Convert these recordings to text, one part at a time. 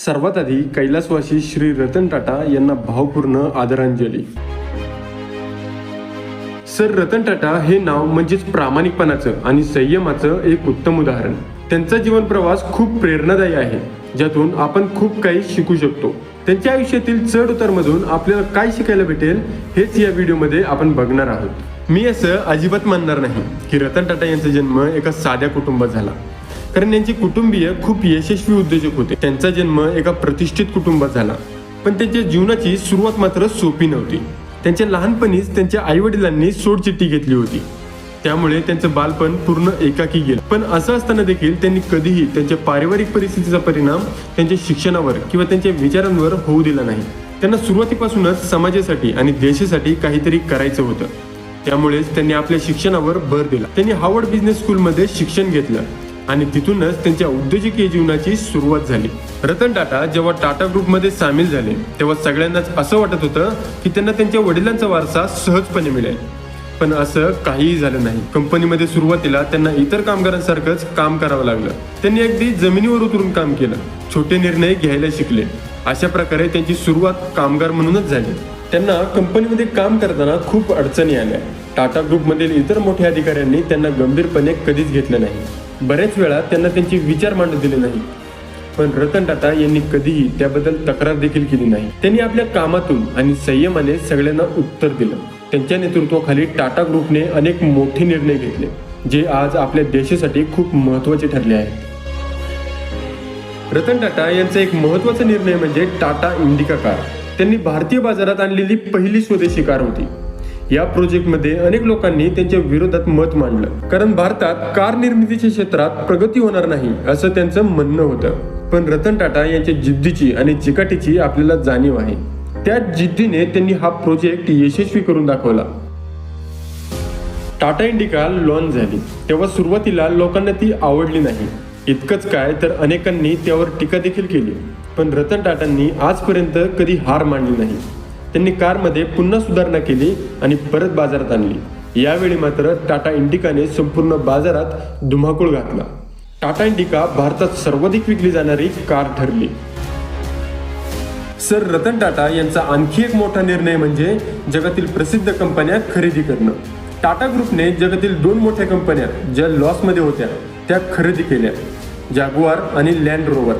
सर्वात आधी कैलासवासी श्री रतन टाटा यांना भावपूर्ण आदरांजली। सर रतन टाटा हे नाव म्हणजेच प्रामाणिकपणाचं आणि संयमाचं एक उत्तम उदाहरण। त्यांचा जीवन प्रवास खूप प्रेरणादायी आहे, ज्यातून आपण खूप काही शिकू शकतो। त्यांच्या आयुष्यातील चढ उतारमधून आपल्याला काय शिकायला भेटेल हेच या व्हिडिओमध्ये आपण बघणार आहोत। मी असं अजिबात मानणार नाही की रतन टाटा यांचा जन्म एका साध्या कुटुंबात झाला, कारण यांचे कुटुंबीय खूप यशस्वी उद्योजक होते। त्यांचा जन्म एका प्रतिष्ठित कुटुंबात झाला, पण त्यांच्या जीवनाची सुरुवात मात्र सोपी नव्हती। त्यांच्या लहानपणीच त्यांच्या आईवडिलांनी सोडचिठ्ठी घेतली होती, त्यामुळे त्यांचं बालपण पूर्ण एकाकी गेलं। पण असं असताना देखील त्यांनी कधीही त्यांच्या पारिवारिक परिस्थितीचा परिणाम त्यांच्या शिक्षणावर किंवा त्यांच्या विचारांवर होऊ दिला नाही। त्यांना सुरुवातीपासूनच समाजासाठी आणि देशासाठी काहीतरी करायचं होतं, त्यामुळेच त्यांनी आपल्या शिक्षणावर भर दिला। त्यांनी हार्वर्ड बिझनेस स्कूलमध्ये शिक्षण घेतलं आणि तिथूनच त्यांच्या उद्योजकीय जीवनाची सुरुवात झाली। रतन टाटा जेव्हा टाटा ग्रुपमध्ये सामील झाले तेव्हा सगळ्यांनाच असं वाटत होतं की त्यांना त्यांच्या वडिलांचा वारसा सहजपणे मिळेल, पण असं काहीही झालं नाही। कंपनीमध्ये सुरुवातीला त्यांना इतर कामगारांसारखंच काम करावं लागलं। त्यांनी अगदी जमिनीवर उतरून काम केलं, छोटे निर्णय घ्यायला शिकले। अशा प्रकारे त्यांची सुरुवात कामगार म्हणूनच झाली। त्यांना कंपनीमध्ये काम करताना खूप अडचणी आल्या। टाटा ग्रुपमधील इतर मोठ्या अधिकाऱ्यांनी त्यांना गंभीरपणे कधीच घेतलं नाही। बऱ्याच वेळा त्यांना त्यांचे विचार मांडू दिले नाही, पण रतन टाटा यांनी कधीही त्याबद्दल तक्रार देखील केली नाही। त्यांनी आपल्या कामातून आणि संयमाने सगळ्यांना उत्तर दिलं। त्यांच्या नेतृत्वाखाली टाटा ग्रुपने अनेक मोठे निर्णय घेतले, जे आज आपल्या देशासाठी खूप महत्त्वाचे ठरले आहेत। रतन टाटा यांचा एक महत्त्वाचा निर्णय म्हणजे टाटा इंडिका कार। त्यांनी भारतीय बाजारात आणलेली पहिली स्वदेशी कार होती। या प्रोजेक्टमध्ये अनेक लोकांनी त्यांच्या विरोधात मत मांडलं, कारण भारतात कार निर्मितीच्या क्षेत्रात प्रगती होणार नाही असं त्यांचं म्हणणं होतं। पण रतन टाटा यांच्या जिद्दीची आणि चिकाटीची आपल्याला जाणीव आहे। त्या जिद्दीने त्यांनी हा प्रोजेक्ट यशस्वी करून दाखवला। टाटा इंडिका लॉन्च झाली तेव्हा सुरुवातीला लोकांना ती आवडली नाही। इतकंच काय तर अनेकांनी त्यावर टीका देखील केली, पण रतन टाटांनी आजपर्यंत कधी हार मानली नाही। त्यांनी कारमध्ये पुन्हा सुधारणा केली आणि परत बाजारात आणली। यावेळी मात्र टाटा इंडिकाने संपूर्ण बाजारात धुमाकूळ घातला। टाटा इंडिका भारतात सर्वाधिक विकली जाणारी कार ठरली। सर रतन टाटा यांचा आणखी एक मोठा निर्णय म्हणजे जगातील प्रसिद्ध कंपन्या खरेदी करणं। टाटा ग्रुपने जगातील 2 मोठ्या कंपन्या ज्या लॉसमध्ये होत्या त्या खरेदी केल्या, जॅग्वार आणि लँड रोवर।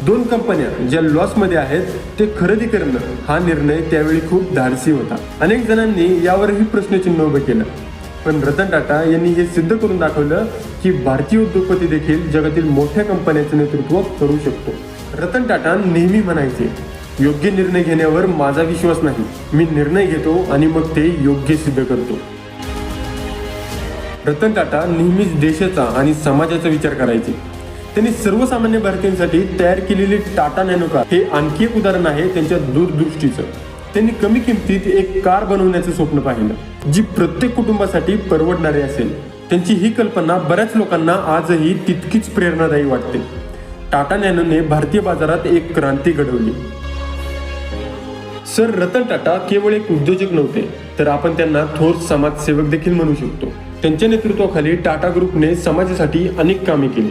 2 कंपन्या ज्या लॉसमध्ये आहेत ते खरेदी करणं हा निर्णय त्यावेळी खूप धाडसी होता। अनेक जणांनी यावरही प्रश्नचिन्ह उभं केलं, पण रतन टाटा यांनी हे सिद्ध करून दाखवलं की भारतीय उद्योगपती देखील जगातील मोठ्या कंपन्यांचं नेतृत्व करू शकतो। रतन टाटा नेहमी म्हणायचे, योग्य निर्णय घेण्यावर माझा विश्वास नाही, मी निर्णय घेतो आणि मग ते योग्य सिद्ध करतो। रतन टाटा नेहमीच देशाचा आणि समाजाचा विचार करायचे। त्यांनी सर्वसामान्य भारतीयांसाठी तयार केलेली टाटा नॅनो कार हे आणखी एक उदाहरण आहे त्यांच्या दूरदृष्टीचं। त्यांनी कमी किमतीत एक कार बनवण्याचं स्वप्न पाहिलं, जी प्रत्येक कुटुंबासाठी परवडणारी असेल। त्यांची ही कल्पना बऱ्याच लोकांना आजही तितकीच प्रेरणादायी वाटते। टाटा नॅनोने भारतीय बाजारात एक क्रांती घडवली। सर रतन टाटा केवळ एक उद्योजक नव्हते, तर आपण त्यांना थोर समाजसेवक देखील म्हणू शकतो। त्यांच्या नेतृत्वाखाली टाटा ग्रुपने समाजासाठी अनेक कामे केली।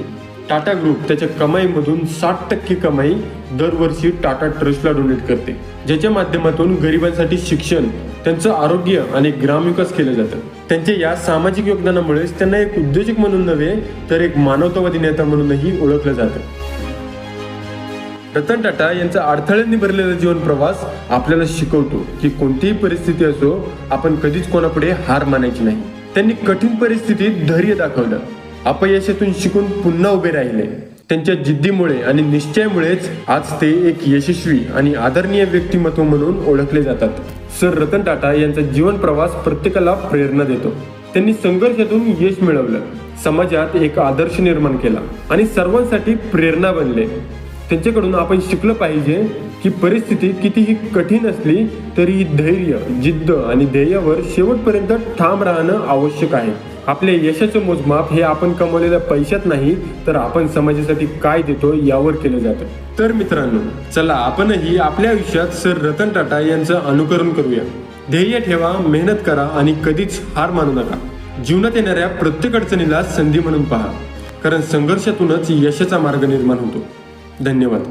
टाटा ग्रुप त्याच्या कमाईमधून 60% कमाई दरवर्षी टाटा ट्रस्टला डोनेट करते, ज्याच्या माध्यमातून गरिबांसाठी शिक्षण, त्यांचं आरोग्य आणि ग्रामविकास केलं जातं। त्यांच्या या सामाजिक योगदानामुळेच त्यांना एक उद्योजक म्हणून नव्हे तर एक मानवतावादी नेता म्हणूनही ओळखलं जातं। रतन टाटा यांचा अडथळ्यांनी भरलेला जीवन प्रवास आपल्याला शिकवतो की कोणतीही परिस्थिती असो, आपण कधीच कोणापुढे हार मानायची नाही। त्यांनी कठीण परिस्थितीत धैर्य दाखवलं, अपयशातून शिकून पुन्हा उभे राहिले। त्यांच्या जिद्दीमुळे आणि निश्चयामुळेच आज ते एक यशस्वी आणि आदरणीय व्यक्तिमत्व म्हणून ओळखले जातात। सर रतन टाटा यांचा जीवन प्रवास प्रत्येकाला प्रेरणा देतो। त्यांनी संघर्षातून यश मिळवलं, समाजात एक आदर्श निर्माण केला आणि सर्वांसाठी प्रेरणा बनले। त्यांच्याकडून आपण शिकलं पाहिजे की परिस्थिती कितीही कठीण असली तरी धैर्य, जिद्द आणि ध्येयावर शेवटपर्यंत ठाम राहणं आवश्यक आहे। आपल्या यशाचं मोजमाप हे आपण कमवलेल्या पैशात नाही, तर आपण समाजासाठी काय देतो यावर केलं जातं। तर मित्रांनो, चला आपणही आपल्या आयुष्यात सर रतन टाटा यांचं अनुकरण करूया। ध्येय ठेवा, मेहनत करा आणि कधीच हार मानू नका। जीवनात येणाऱ्या प्रत्येक अडचणीला संधी म्हणून पहा, कारण संघर्षातूनच यशाचा मार्ग निर्माण होतो। धन्यवाद।